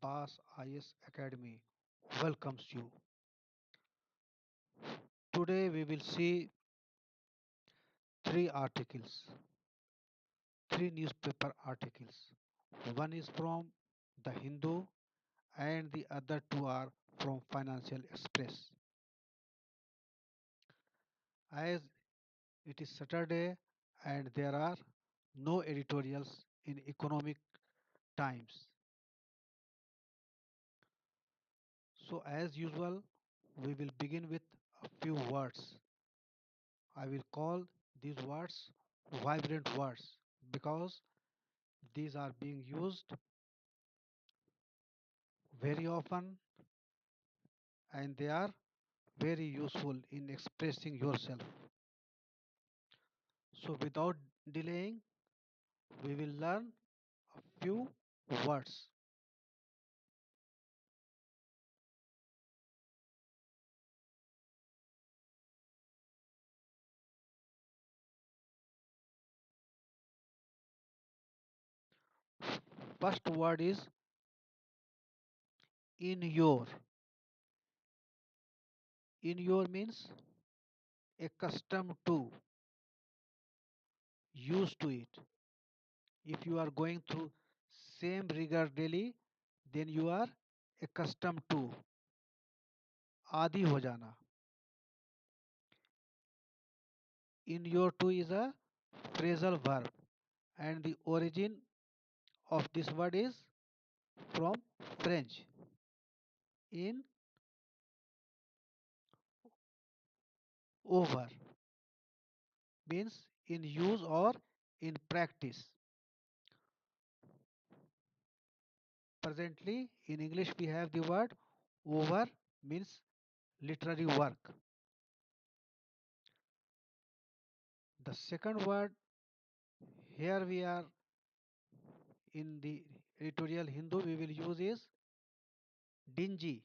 ABBAS IS Academy welcomes you. Today we will see three articles, three newspaper articles. One is from The Hindu and the other two are from Financial Express. As it is Saturday and there are no editorials in economic times. So as usual, we will begin with a few words. I will call these words vibrant words because these are being used very often and they are very useful in expressing yourself. So without delaying, we will learn a few words. First word is in your. In your means accustomed to, used to it. If you are going through same rigor daily, then you are accustomed to, आदी हो जाना. In your to is a phrasal verb and the origin of this word is from French. In over means in use or in practice. Presently in English we have the word over means literary work. The second word here we are in the editorial Hindu we will use is dingy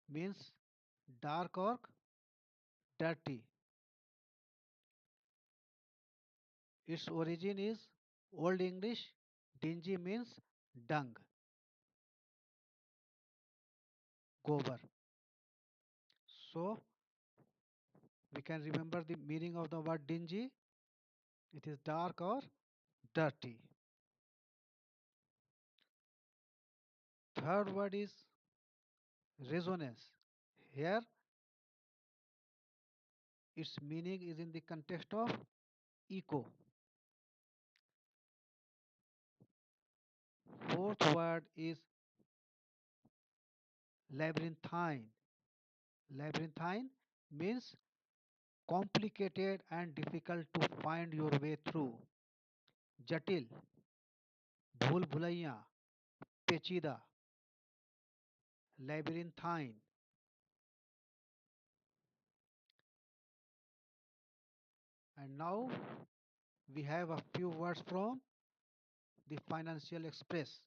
means dark or dirty. Its origin is Old English. Dingy means dung, gobar. So we can remember the meaning of the word dingy. It is dark or dirty. Third word is resonance. Here its meaning is in the context of echo. Fourth word is labyrinthine. Labyrinthine means complicated and difficult to find your way through. जटिल, भूल भुलैया, पेचीदा, labyrinthine. And now we have a few words from the Financial Express.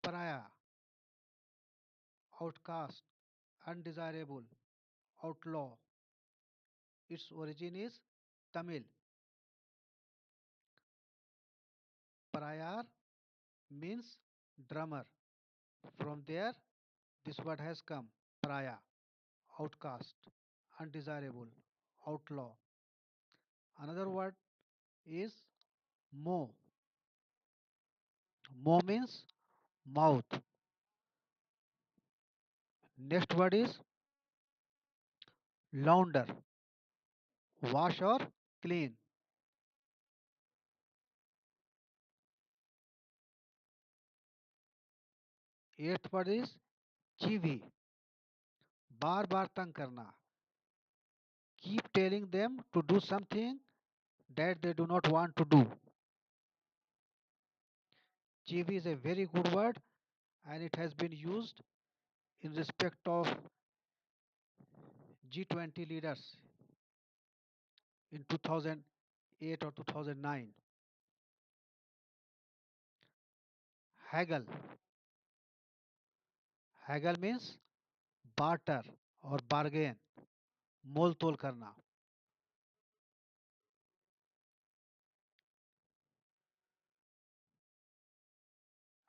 Pariah, outcast, undesirable, outlaw. Its origin is Tamil. Pariah means drummer. From there, this word has come. Pariah, outcast, undesirable, outlaw. Another word is mo. Mo means mouth. Next word is launder, wash or clean. Eighth word is chivi, बार बार तंग करना. Keep telling them to do something that they do not want to do. Chivi is a very good word and it has been used in respect of G20 leaders in 2008 or 2009. Haggle. Haggle means barter or bargain, मोल तोल करना.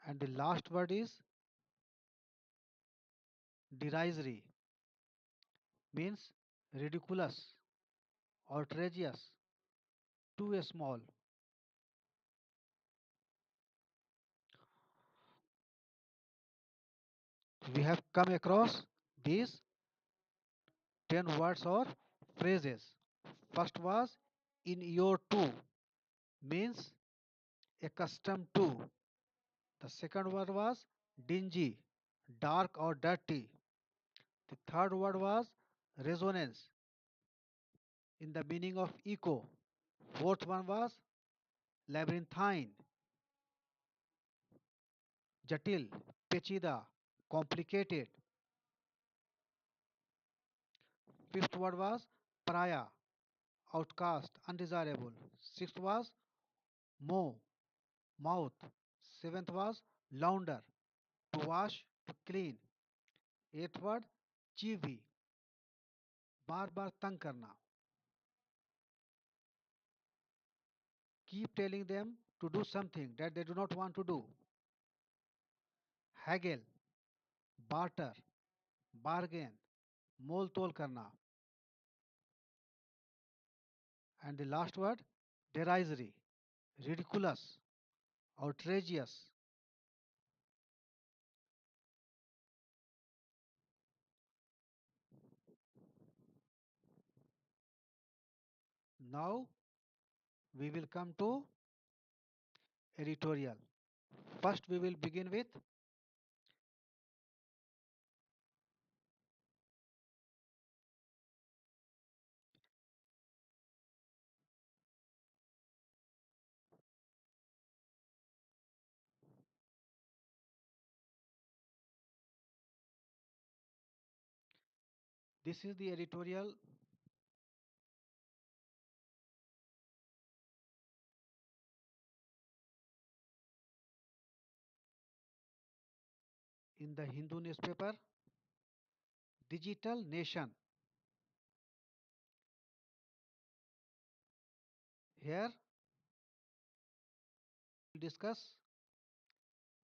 And the last word is derisory, means ridiculous, outrageous, too small. We have come across these 10 words or phrases. First was in your to, means accustomed to. The second word was dingy, dark or dirty. The third word was resonance, in the meaning of echo. Fourth one was labyrinthine, jatil, pechida, complicated. Fifth word was pariah, outcast, undesirable. Sixth was mo, mouth. Seventh was launder, to wash, to clean. Eighth word chivi, बार बार तंग करना. Keep telling them to do something that they do not want to do. Haggle, barter, bargain, मोल तोल करना. And the last word derisory, ridiculous, outrageous. Now we will come to editorial. First we will begin with this is the editorial in the Hindu newspaper, Digital Nation. Here we discuss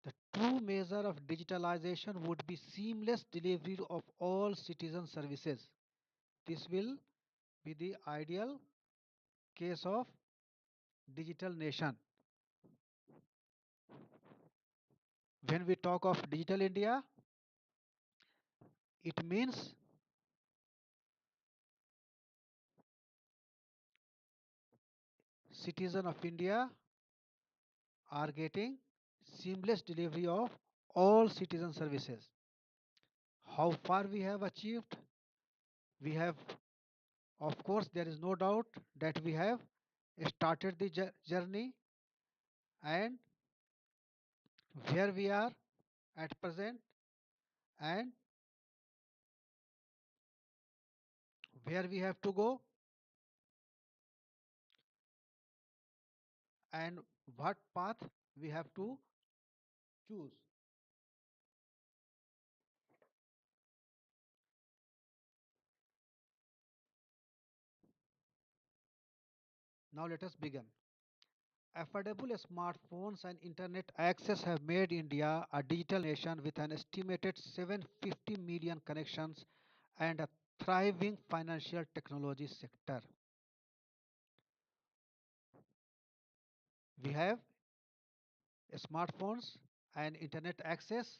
the true measure of digitalization would be seamless delivery of all citizen services. This will be the ideal case of digital nation. When we talk of digital India, it means citizen of India are getting seamless delivery of all citizen services. How far we have achieved? We have, of course, there is no doubt that we have started the journey, and where we are at present and where we have to go and what path we have to choose. Now let us begin. Affordable smartphones and internet access have made India a digital nation with an estimated 750 million connections and a thriving financial technology sector. We have smartphones and internet access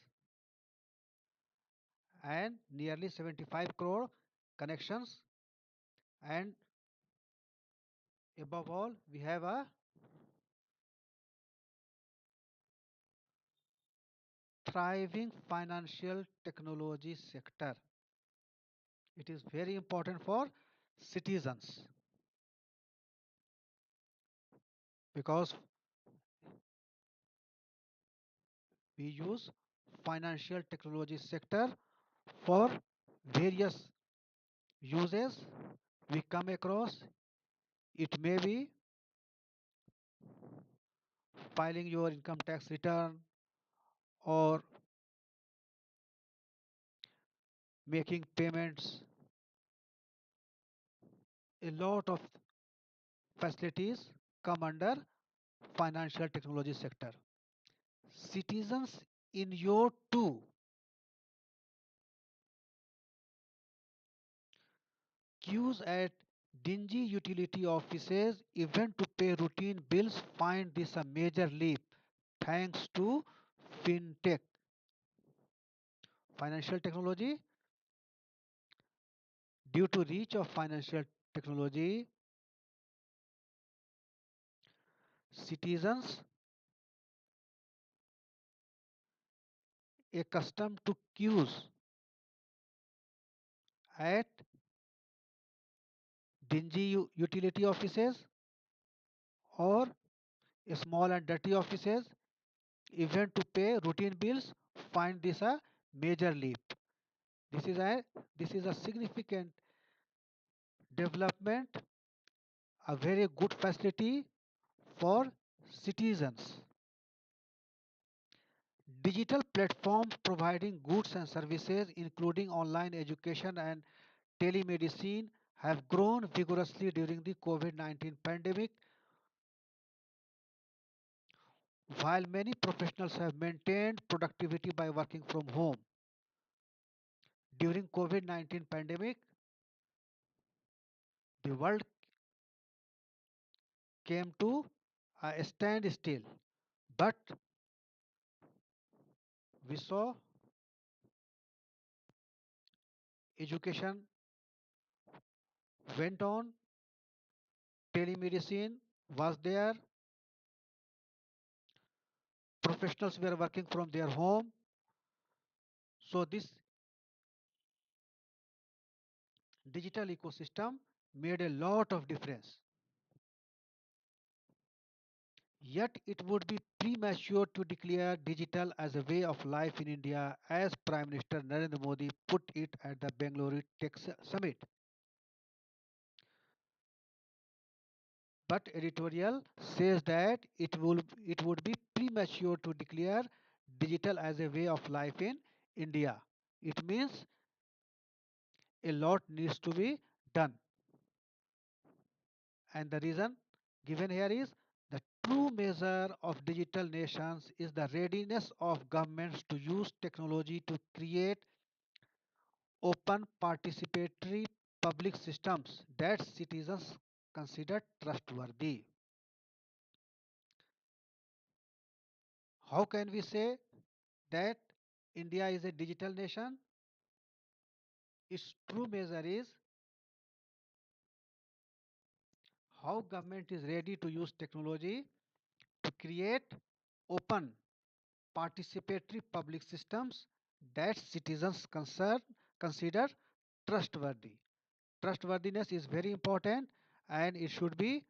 and nearly 75 crore connections, and above all we have a thriving financial technology sector. It is very important for citizens because we use financial technology sector for various uses. We come across, it may be filing your income tax return or making payments. A lot of facilities come under financial technology sector. Citizens in your too queues at dingy utility offices even to pay routine bills find this a major leap thanks to fintech financial technology. Due to reach of financial technology, citizens accustomed to queues at dingy utility offices or small and dirty offices even to pay routine bills find this a major leap. This is a this is a significant development, a very good facility for citizens. Digital platforms providing goods and services including online education and telemedicine have grown vigorously during the COVID-19 pandemic. While many professionals have maintained productivity by working from home, during COVID-19 pandemic, the world came to a standstill. But we saw education went on, telemedicine was there, professionals were working from their home. So this digital ecosystem made a lot of difference. Yet it would be premature to declare digital as a way of life in India, as Prime Minister Narendra Modi put it at the Bangalore Tech Summit. But editorial says that it would be premature to declare digital as a way of life in India. It means a lot needs to be done. And the reason given here is the true measure of digital nations is the readiness of governments to use technology to create open participatory public systems that citizens consider trustworthy. How can we say that India is a digital nation? Its true measure is how government is ready to use technology to create open participatory public systems that citizens consider trustworthy. Trustworthiness is very important and it should be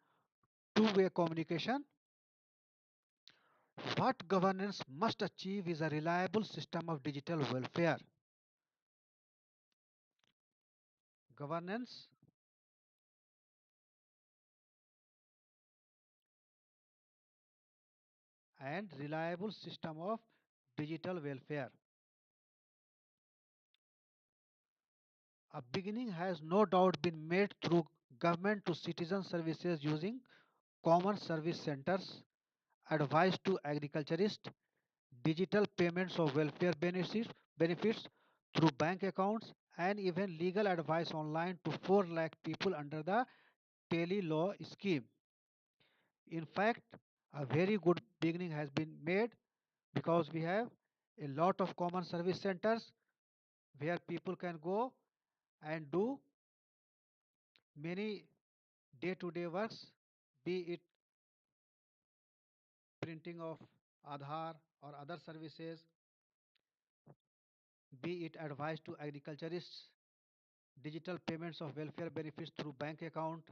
two-way communication. What governance must achieve is a reliable system of digital welfare. Governance and reliable system of digital welfare. A beginning has no doubt been made through government to citizen services using common service centers, advice to agriculturists, digital payments of welfare benefits through bank accounts, and even legal advice online to 4 lakh people under the Tele Law scheme. In fact, a very good beginning has been made because we have a lot of common service centers where people can go and do many day-to-day works, be it printing of Aadhaar or other services, be it advice to agriculturists, digital payments of welfare benefits through bank account,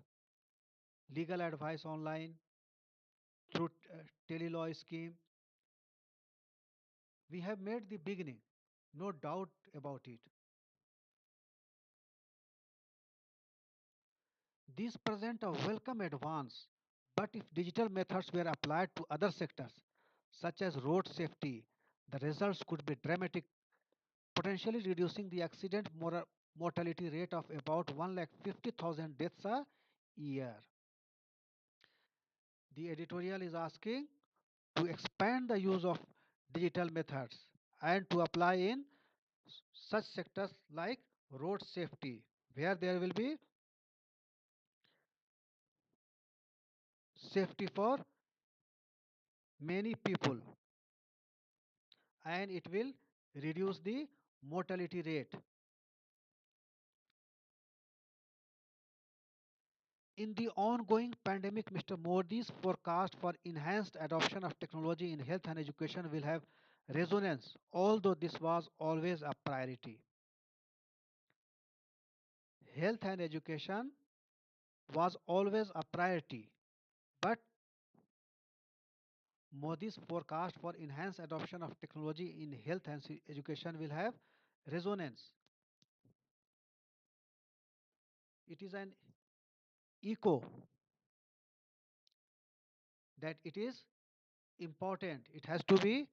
legal advice online through telelaw scheme. We have made the beginning, no doubt about it. These present a welcome advance, but if digital methods were applied to other sectors, such as road safety, the results could be dramatic. potentially reducing the accident mortality rate of about 1,50,000 deaths a year. The editorial is asking to expand the use of digital methods and to apply in such sectors like road safety, where there will be safety for many people and it will reduce the mortality rate. In the ongoing pandemic, Mr. Modi's forecast for enhanced adoption of technology in health and education will have resonance, although this was always a priority. Health and education was always a priority, but Modi's forecast for enhanced adoption of technology in health and education will have resonance. It is an echo that it is important, it has to be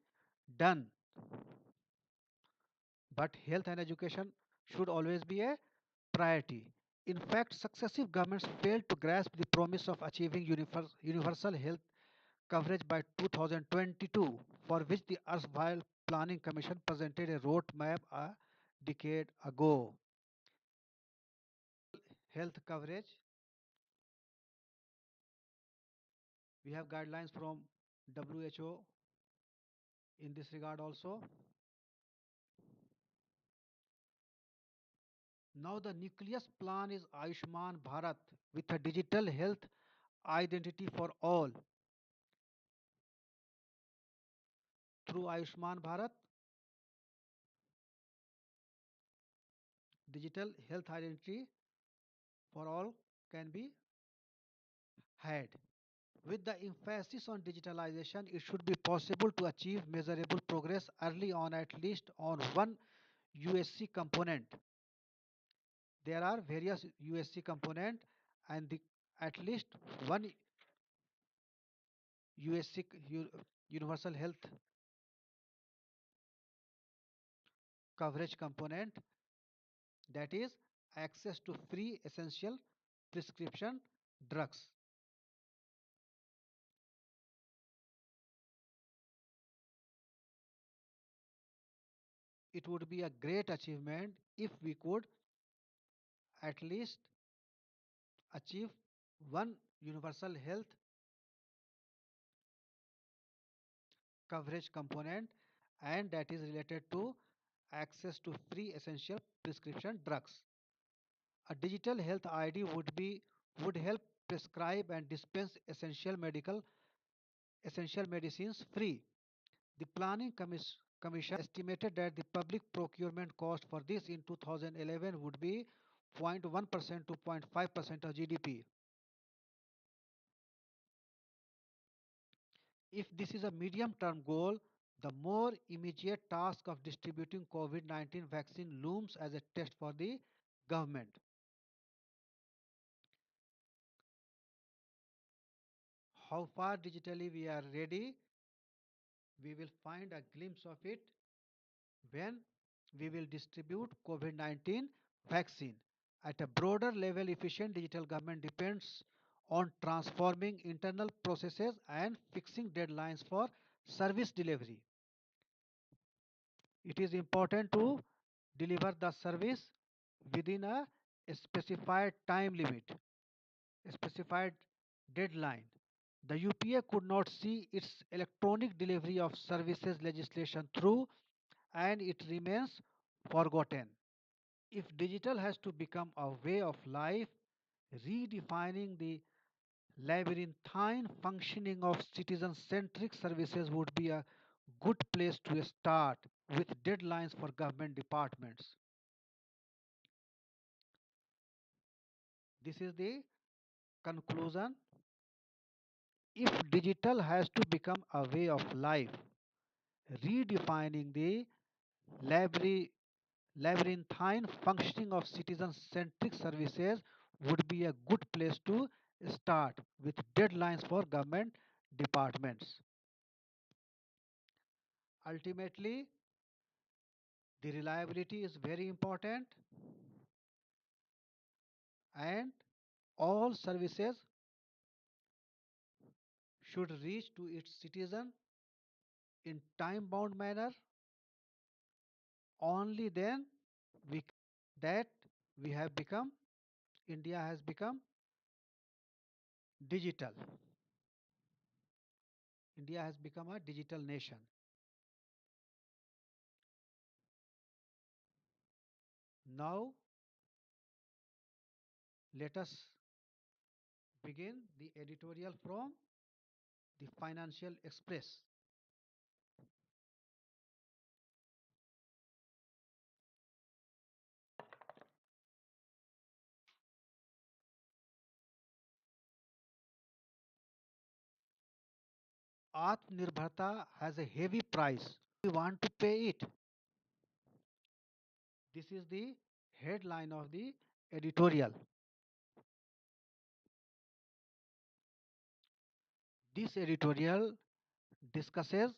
done, but health and education should always be a priority. In fact, successive governments failed to grasp the promise of achieving universal health coverage by 2022, for which the erstwhile Planning Commission presented a roadmap a decade ago. Health coverage, we have guidelines from WHO in this regard also. Now the nucleus plan is Ayushman Bharat with a digital health identity for all. Through Ayushman Bharat, digital health identity for all can be had. With the emphasis on digitalization, it should be possible to achieve measurable progress early on, at least on one USC component. There are various USC component and at least one USC universal health coverage component, that is access to free essential prescription drugs. It would be a great achievement if we could at least achieve one universal health coverage component, and that is related to access to free essential prescription drugs. A digital health ID would help prescribe and dispense essential medicines free. The Commission estimated that the public procurement cost for this in 2011 would be 0.1% to 0.5% of GDP. If this is a medium term goal, the more immediate task of distributing COVID-19 vaccine looms as a test for the government. How far digitally we are ready, we will find a glimpse of it when we will distribute COVID-19 vaccine. At a broader level, efficient digital government depends on transforming internal processes and fixing deadlines for service delivery. It is important to deliver the service within a specified time limit, a specified deadline. The UPA could not see its electronic delivery of services legislation through and it remains forgotten. If digital has to become a way of life, redefining the labyrinthine functioning of citizen centric services would be a good place to start with deadlines for government departments. This is the conclusion. If digital has to become a way of life, redefining the labyrinth labyrinthine functioning of citizen-centric services would be a good place to start with deadlines for government departments. Ultimately, The reliability is very important and all services should reach to its citizen in time bound manner. Only then we that we have become India has become digital. India has become a digital nation. Now let us begin the editorial from the Financial Express. Atmanirbharta has a heavy price. We want to pay it. This is the headline of the editorial. This editorial discusses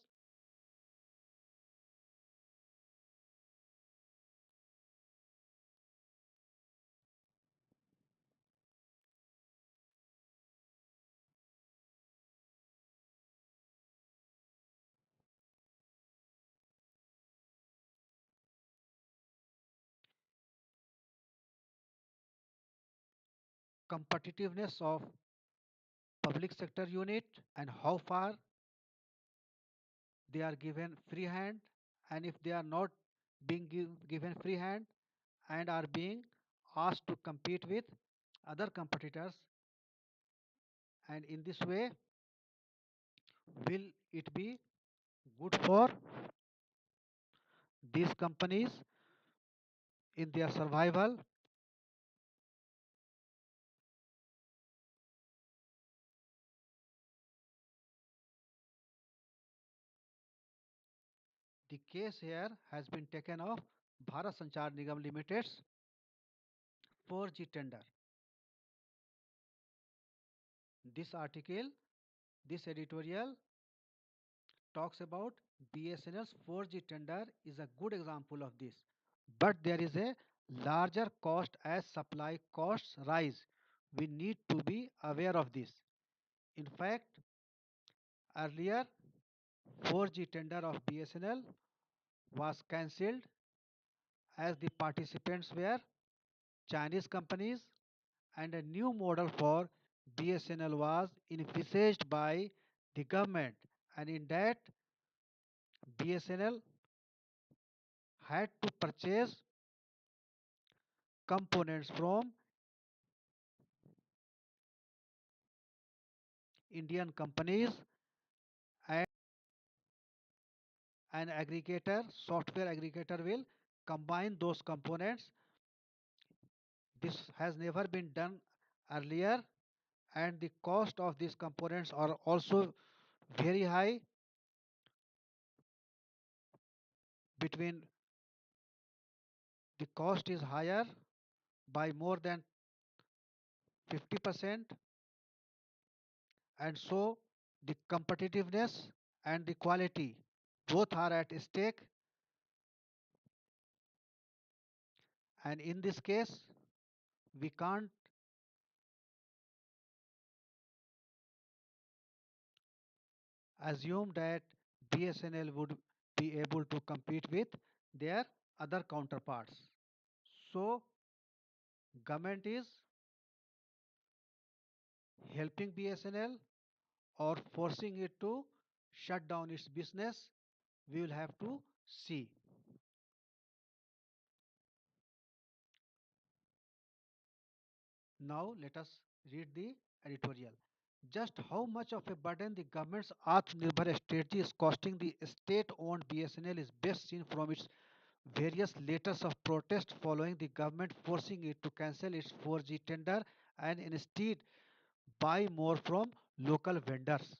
competitiveness of public sector unit and how far they are given free hand, and if they are not being given free hand and are being asked to compete with other competitors, and in this way will it be good for these companies in their survival. The case here has been taken of Bharat Sanchar Nigam Limited's 4G tender. This article, this editorial talks about BSNL's 4G tender is a good example of this. But there is a larger cost as supply costs rise. We need to be aware of this. In fact, earlier 4G tender of BSNL was cancelled as the participants were Chinese companies and a new model for BSNL was envisaged by the government, and in that BSNL had to purchase components from Indian companies, and an aggregator, software aggregator will combine those components. This has never been done earlier, and the cost of these components are also very high, between the cost is higher by more than 50%, and so the competitiveness and the quality both are at stake, and in this case we can't assume that BSNL would be able to compete with their other counterparts. So government is helping BSNL or forcing it to shut down its business. We will have to see. Now let us read the editorial. Just how much of a burden the government's Atmanirbhar strategy is costing the state-owned BSNL is best seen from its various letters of protest following the government forcing it to cancel its 4G tender and instead buy more from local vendors.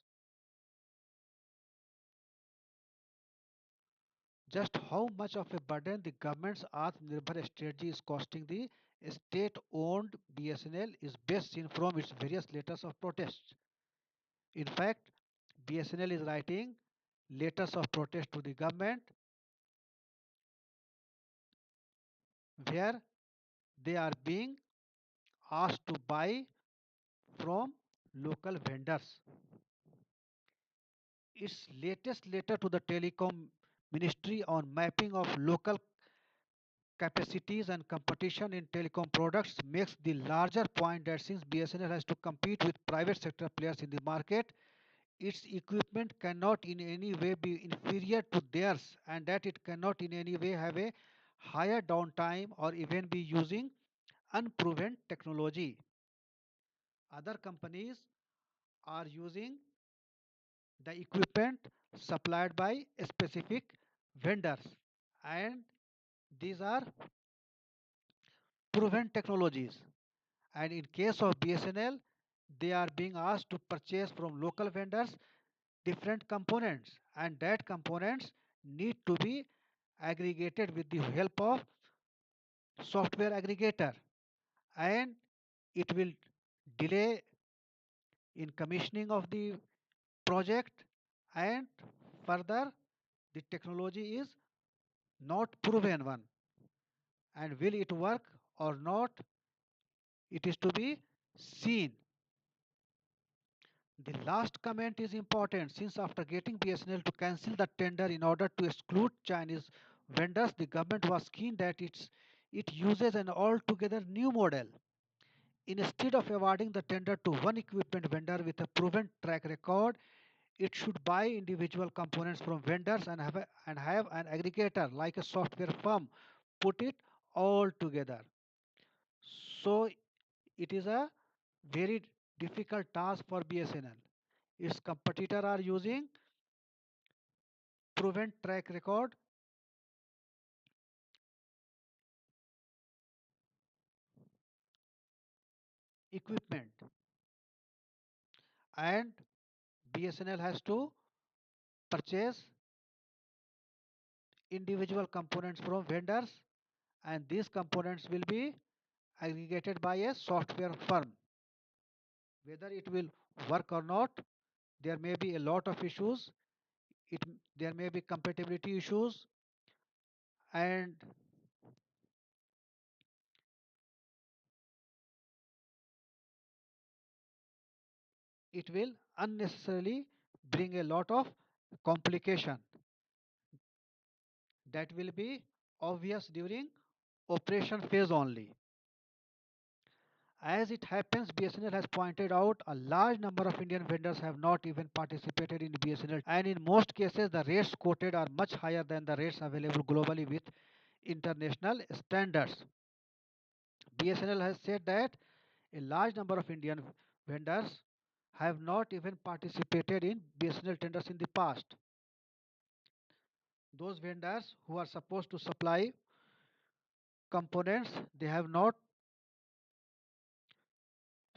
Just how much of a burden the government's Atmanirbhar strategy is costing the state-owned BSNL is best seen from its various letters of protest. In fact, BSNL is writing letters of protest to the government where they are being asked to buy from local vendors. Its latest letter to the Telecom Ministry on mapping of local capacities and competition in telecom products makes the larger point that since BSNL has to compete with private sector players in the market, its equipment cannot in any way be inferior to theirs and that it cannot in any way have a higher downtime or even be using unproven technology. Other companies are using the equipment supplied by specific vendors and these are proven technologies. And in case of BSNL, they are being asked to purchase from local vendors different components and that components need to be aggregated with the help of software aggregator and it will delay in commissioning of the project and further the technology is not proven one and will it work or not, it is to be seen. The last comment is important since after getting BSNL to cancel the tender in order to exclude Chinese vendors, the government was keen that it uses an altogether new model. Instead of awarding the tender to one equipment vendor with a proven track record, it should buy individual components from vendors and have an aggregator like a software firm put it all together. So it is a very difficult task for BSNL. Its competitors are using proven track record equipment and BSNL has to purchase individual components from vendors and these components will be aggregated by a software firm. Whether it will work or not, there may be a lot of issues. There may be compatibility issues and it will unnecessarily bring a lot of complication that will be obvious during operation phase only. As it happens, BSNL has pointed out a large number of Indian vendors have not even participated in BSNL and in most cases the rates quoted are much higher than the rates available globally with international standards. BSNL has said that a large number of Indian vendors have not even participated in BSNL tenders in the past. Those vendors who are supposed to supply components, they have not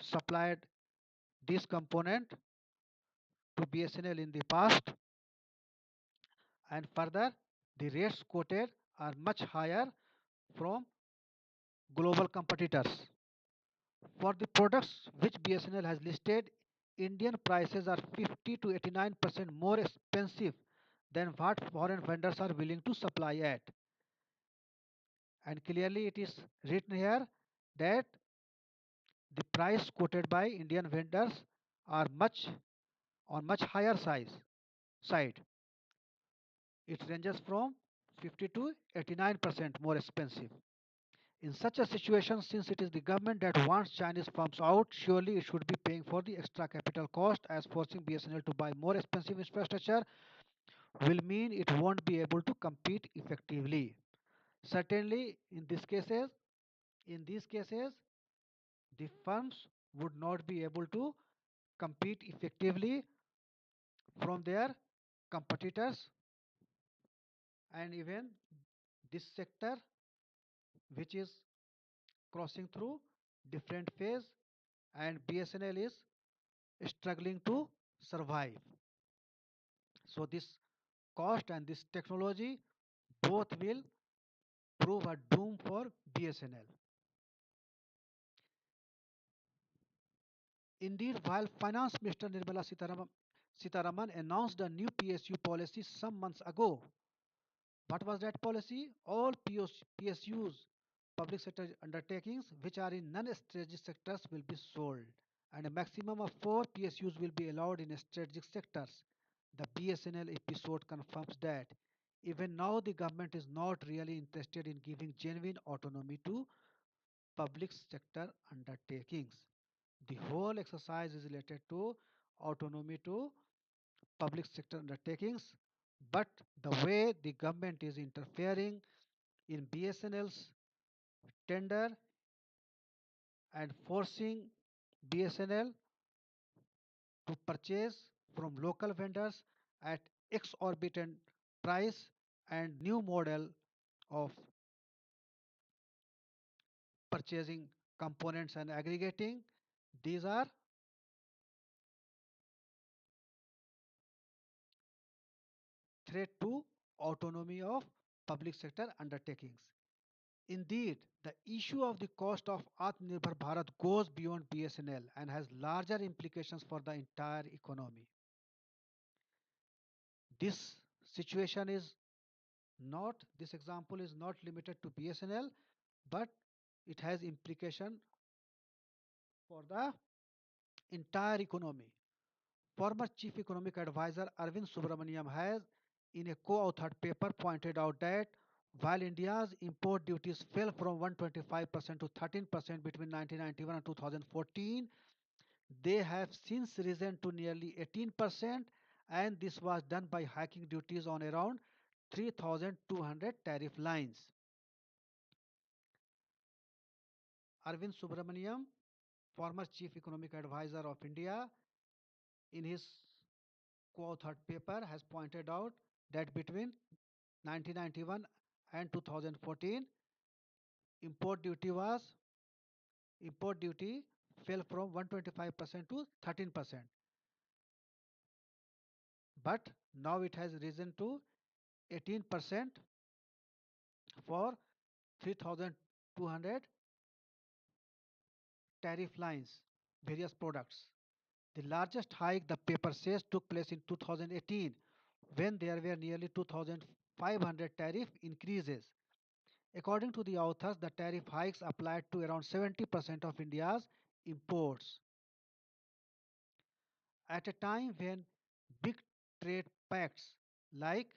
supplied this component to BSNL in the past and further the rates quoted are much higher from global competitors. For the products which BSNL has listed, Indian prices are 50 to 89% more expensive than what foreign vendors are willing to supply at. And clearly it is written here that the price quoted by Indian vendors are much higher side. It ranges from 50 to 89% more expensive. In such a situation, since it is the government that wants Chinese firms out, surely it should be paying for the extra capital cost as forcing BSNL to buy more expensive infrastructure will mean it won't be able to compete effectively. Certainly, in these cases, the firms would not be able to compete effectively from their competitors and even this sector which is crossing through different phase and BSNL is struggling to survive. So this cost and this technology both will prove a doom for BSNL. Indeed, while Finance Minister Nirmala Sitaraman announced a new PSU policy some months ago, what was that policy? All PSUs public sector undertakings which are in non-strategic sectors will be sold, and a maximum of 4 PSUs will be allowed in strategic sectors. The BSNL episode confirms that even now the government is not really interested in giving genuine autonomy to public sector undertakings. The whole exercise is related to autonomy to public sector undertakings, but the way the government is interfering in BSNL's tender and forcing BSNL to purchase from local vendors at exorbitant price and new model of purchasing components and aggregating, these are threat to autonomy of public sector undertakings. Indeed, the issue of the cost of Atmanirbhar Bharat goes beyond BSNL and has larger implications for the entire economy. This situation is not, this example is not limited to BSNL, but it has implication for the entire economy. Former Chief Economic Advisor Arvind Subramaniam has, in a co-authored paper, pointed out that while India's import duties fell from 125% to 13% between 1991 and 2014, they have since risen to nearly 18%, and this was done by hiking duties on around 3,200 tariff lines. Arvind Subramaniam, former Chief Economic Advisor of India, in his co-authored paper has pointed out that between 1991 and 2014 import duty was import duty fell from 125% to 13%, but now it has risen to 18% for 3200 tariff lines, various products. The largest hike, the paper says, took place in 2018 when there were nearly 2500 tariff increases. According to the authors, the tariff hikes applied to around 70% of India's imports. At a time when big trade pacts like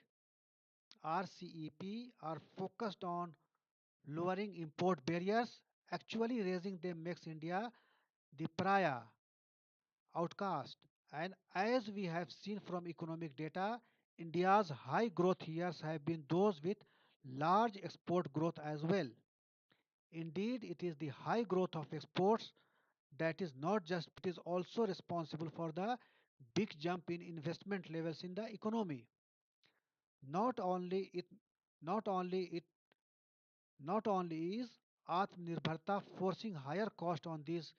RCEP are focused on lowering import barriers, actually raising them makes India the pariah, outcast. And as we have seen from economic data, India's high growth years have been those with large export growth as well. Indeed, it is the high growth of exports that is not just, it is also responsible for the big jump in investment levels in the economy. Not only it not only it not only is Atmanirbharta forcing higher cost on these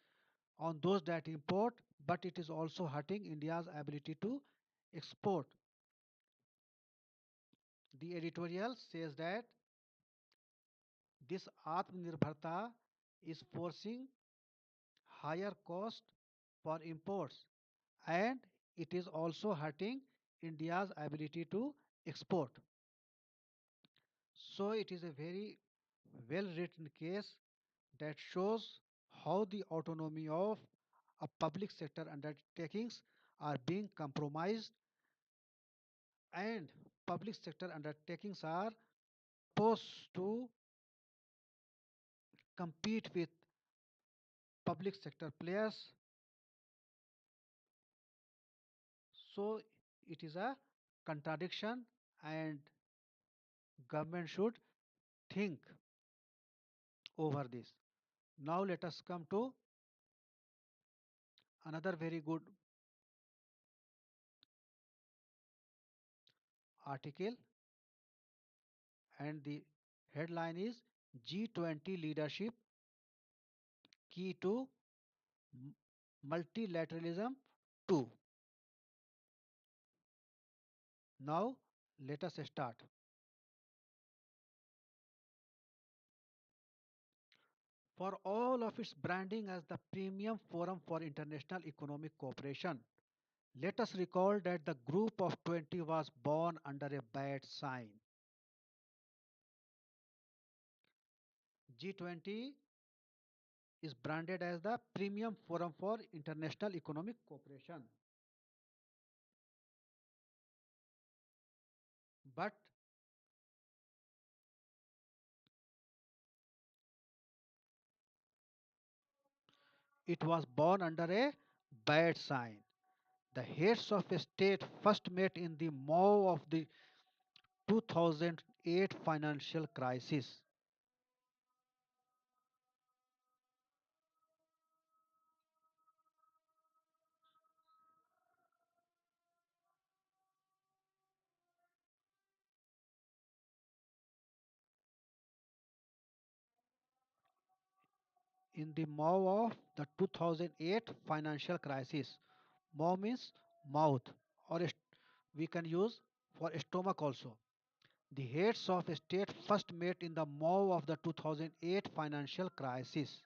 on those that import, but it is also hurting India's ability to export. The editorial says that this Atmanirbharta is forcing higher cost for imports, and it is also hurting India's ability to export. So it is a very well written case that shows how the autonomy of a public sector undertakings are being compromised, and public sector undertakings are supposed to compete with public sector players. So it is a contradiction, and government should think over this. Now let us come to another very good article, and the headline is G20 leadership key to multilateralism 2. Now let us start. For all of its branding as the premium forum for international economic cooperation, let us recall that the group of 20 was born under a bad sign. G20 is branded as the premium forum for international economic cooperation. But it was born under a bad sign. The heads of state first met in the maw of the 2008 financial crisis. In the maw of the 2008 financial crisis. Maw means mouth, or we can use for stomach also. The heads of state first met in the maw of the 2008 financial crisis.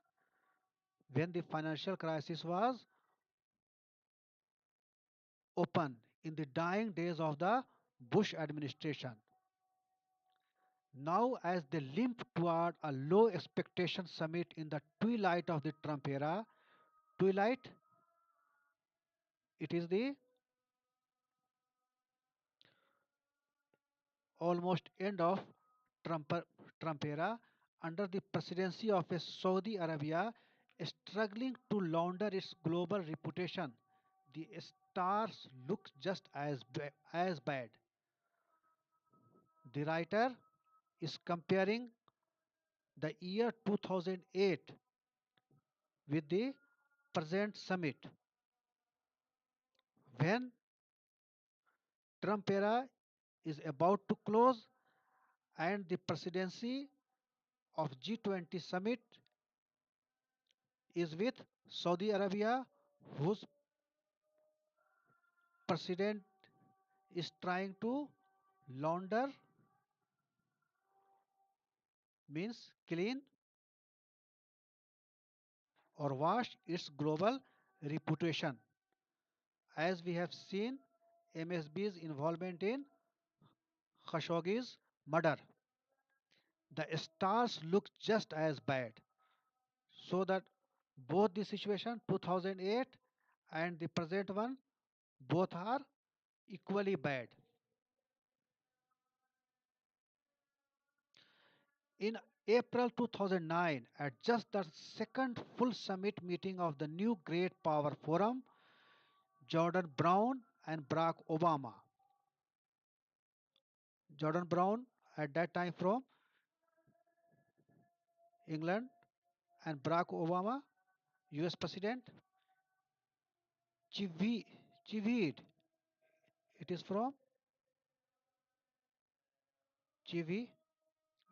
When the financial crisis was open in the dying days of the Bush administration. Now, as they limp toward a low expectation summit in the twilight of the Trump era, twilight, it is the almost end of Trump, Trump era under the presidency of a Saudi Arabia struggling to launder its global reputation. The stars look just as bad. The writer is comparing the year 2008 with the present summit when Trump era is about to close and the presidency of G20 summit is with Saudi Arabia, whose president is trying to launder, means clean or wash its global reputation. As we have seen MSB's involvement in Khashoggi's murder, the stars look just as bad. So that both the situation 2008 and the present one both are equally bad. In April 2009, at just the second full summit meeting of the new Great Power Forum, Jordan Brown and Barack Obama. Jordan Brown at that time from England and Barack Obama, US President, Chivi, Chivid. It is from Chivi.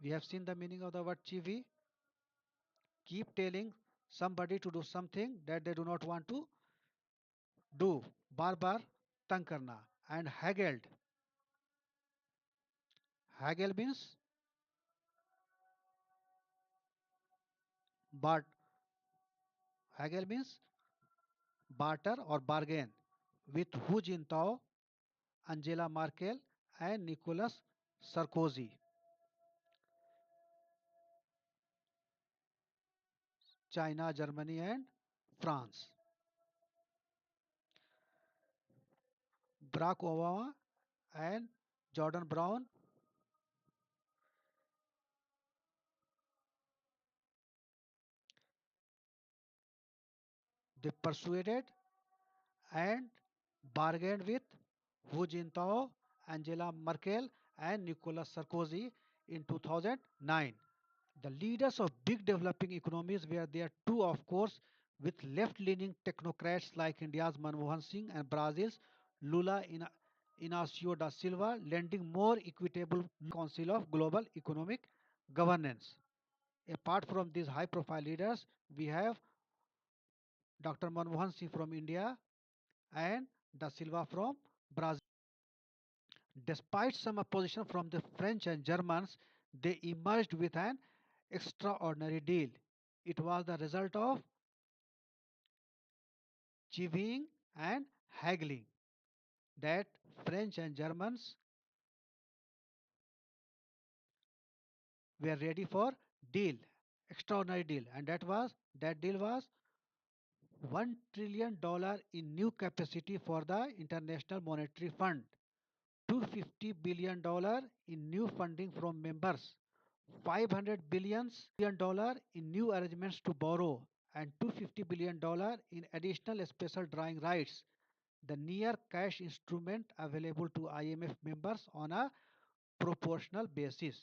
We have seen the meaning of the word Chivi. Keep telling somebody to do something that they do not want to do. बार बार तंग करना. And haggled. Haggle means but haggle means barter or bargain with Hu Jintao, Angela Merkel and Nicolas Sarkozy. China, Germany and France. Barack Obama and Jordan Brown, they persuaded and bargained with Hu Jintao, Angela Merkel and Nicolas Sarkozy in 2009. The leaders of big developing economies were there too, of course, with left-leaning technocrats like India's Manmohan Singh and Brazil's Lula Inacio da Silva lending more equitable Council of Global Economic Governance. Apart from these high-profile leaders, we have Dr. Manmohan Singh from India and da Silva from Brazil. Despite some opposition from the French and Germans, they emerged with an extraordinary deal. It was the result of chivying and haggling that French and Germans were ready for deal. extraordinary deal, and that deal was $1 trillion in new capacity for the International Monetary Fund, $250 billion in new funding from members, $500 billion in new arrangements to borrow, and $250 billion in additional special drawing rights, the near cash instrument available to IMF members on a proportional basis.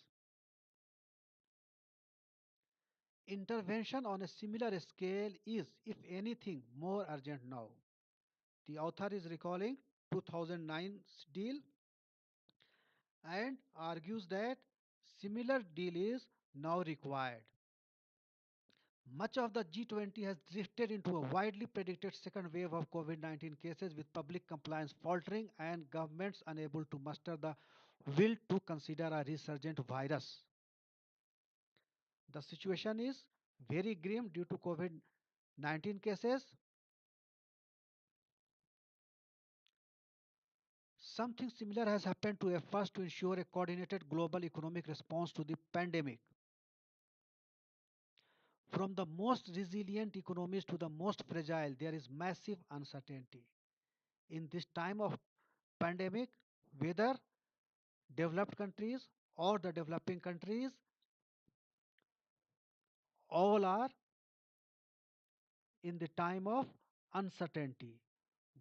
Intervention on a similar scale is, if anything, more urgent now. The author is recalling 2009's deal and argues that similar deal is now required. Much of the G20 has drifted into a widely predicted second wave of COVID 19 cases with public compliance faltering and governments unable to muster the will to consider a resurgent virus. The situation is very grim due to COVID 19 cases. Something similar has happened to efforts to ensure a coordinated global economic response to the pandemic. From the most resilient economies to the most fragile, there is massive uncertainty. In this time of pandemic, whether developed countries or the developing countries, all are in the time of uncertainty.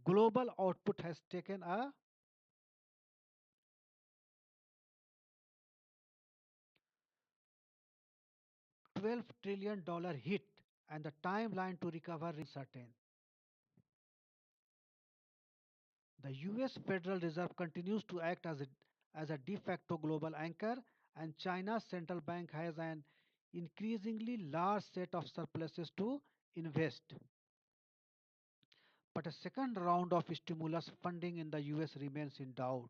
Global output has taken a $12 trillion hit, and the timeline to recover uncertain. The US Federal Reserve continues to act as a de facto global anchor, and China's central bank has an increasingly large set of surpluses to invest. But a second round of stimulus funding in the US remains in doubt.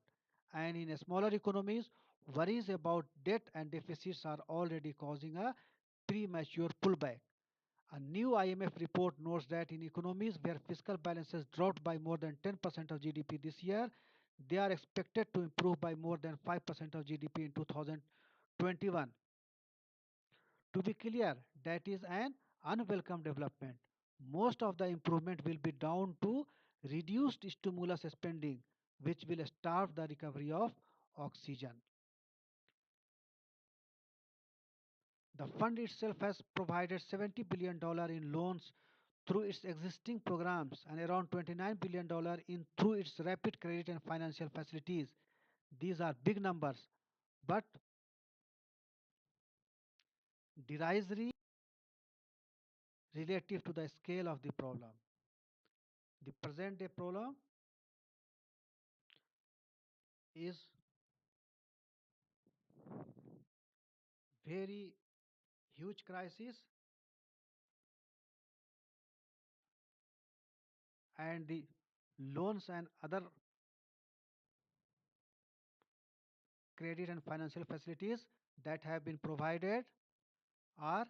And in smaller economies, worries about debt and deficits are already causing a premature pullback. A new IMF report notes that in economies where fiscal balances dropped by more than 10% of GDP this year, they are expected to improve by more than 5% of GDP in 2021. To be clear, that is an unwelcome development. Most of the improvement will be down to reduced stimulus spending, which will starve the recovery of oxygen. The fund itself has provided $70 billion in loans through its existing programs and around $29 billion in through its rapid credit and financial facilities. These are big numbers, but derisory relative to the scale of the problem. The present day problem is very huge crisis, and the loans and other credit and financial facilities that have been provided are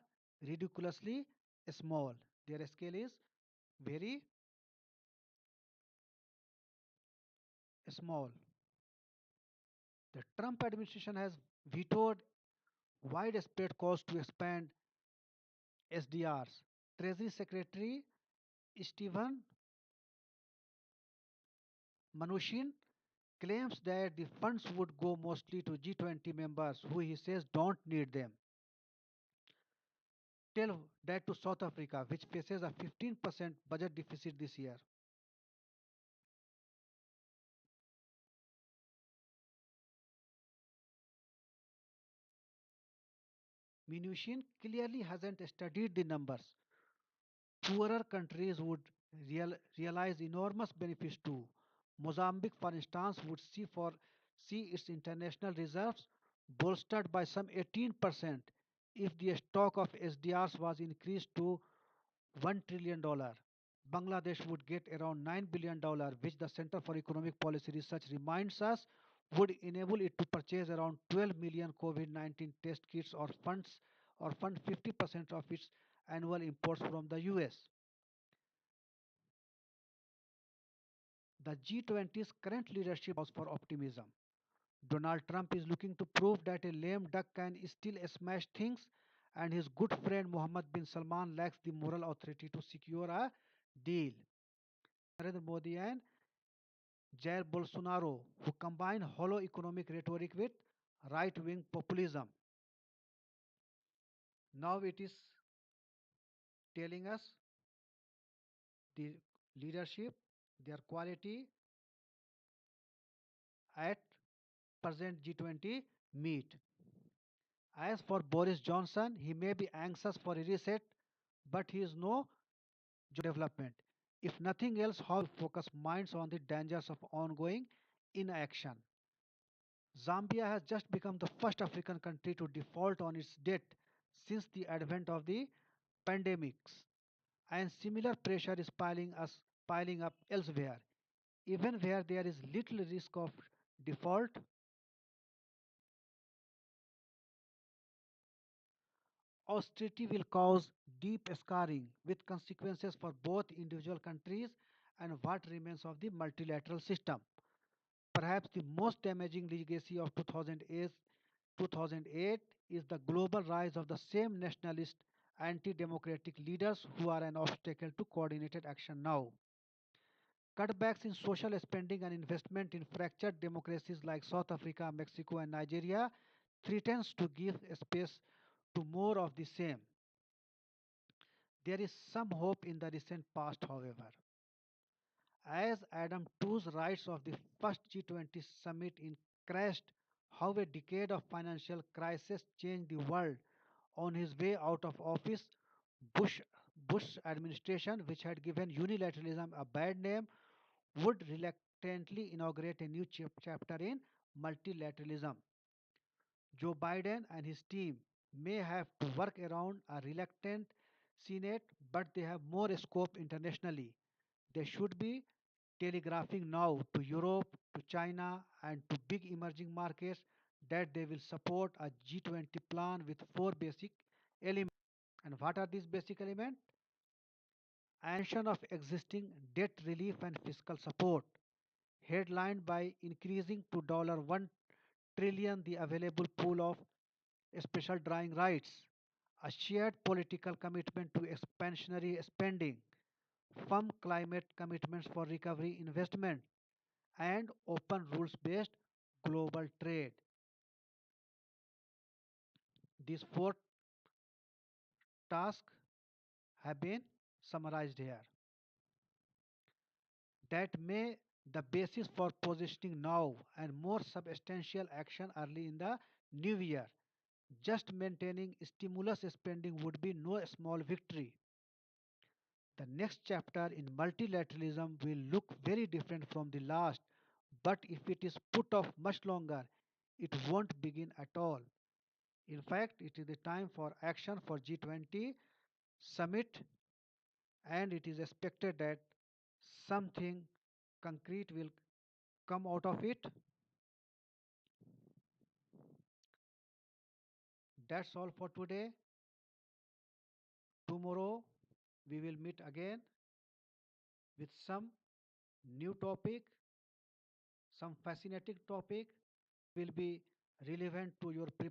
ridiculously small. Their scale is very small. The Trump administration has vetoed widespread calls to expand SDRs. Treasury Secretary Stephen Mnuchin claims that the funds would go mostly to G20 members who he says don't need them. Tell that to South Africa, which faces a 15% budget deficit this year. Mnuchin clearly hasn't studied the numbers. Poorer countries would realize enormous benefits too. Mozambique, for instance, would see its international reserves bolstered by some 18% if the stock of SDRs was increased to $1 trillion. Bangladesh would get around $9 billion, which the Center for Economic Policy Research reminds us would enable it to purchase around 12 million COVID 19 test kits or fund 50% of its annual imports from the US. The G20's current leadership allows for optimism. Donald Trump is looking to prove that a lame duck can still smash things, and his good friend Mohammed bin Salman lacks the moral authority to secure a deal. Narendra Modi and Jair Bolsonaro, who combine hollow economic rhetoric with right wing populism. Now it is telling us the leadership, their quality at present G20 meet. As for Boris Johnson, he may be anxious for a reset, but he is no development. If nothing else, how focus minds on the dangers of ongoing inaction. Zambia has just become the first African country to default on its debt since the advent of the pandemics, and similar pressure is piling up elsewhere. Even where there is little risk of default, austerity will cause deep scarring with consequences for both individual countries and what remains of the multilateral system. Perhaps the most damaging legacy of 2008 is the global rise of the same nationalist anti-democratic leaders who are an obstacle to coordinated action now. Cutbacks in social spending and investment in fractured democracies like South Africa, Mexico, and Nigeria threatens to give space to more of the same. There is some hope in the recent past, however, as Adam Too's rights of the first G20 summit in crashed how a decade of financial crisis changed the world. On his way out of office, Bush Bush administration, which had given unilateralism a bad name, would reluctantly inaugurate a new chapter in multilateralism. Joe Biden and his team may have to work around a reluctant Senate, but they have more scope internationally. They should be telegraphing now to Europe, to China, and to big emerging markets that they will support a G20 plan with four basic elements. And what are these basic elements? Expansion of existing debt relief and fiscal support, headlined by increasing to $1 trillion the available pool of special drawing rights, a shared political commitment to expansionary spending, firm climate commitments for recovery investment, and open rules based global trade. These four tasks have been summarized here. That may the basis for positioning now and more substantial action early in the new year. Just maintaining stimulus spending would be no small victory. The next chapter in multilateralism will look very different from the last, but if it is put off much longer, it won't begin at all. In fact, it is the time for action for G20 summit, and it is expected that something concrete will come out of it. That's all for today. Tomorrow we will meet again with some new topic, some fascinating topic will be relevant to your preparation.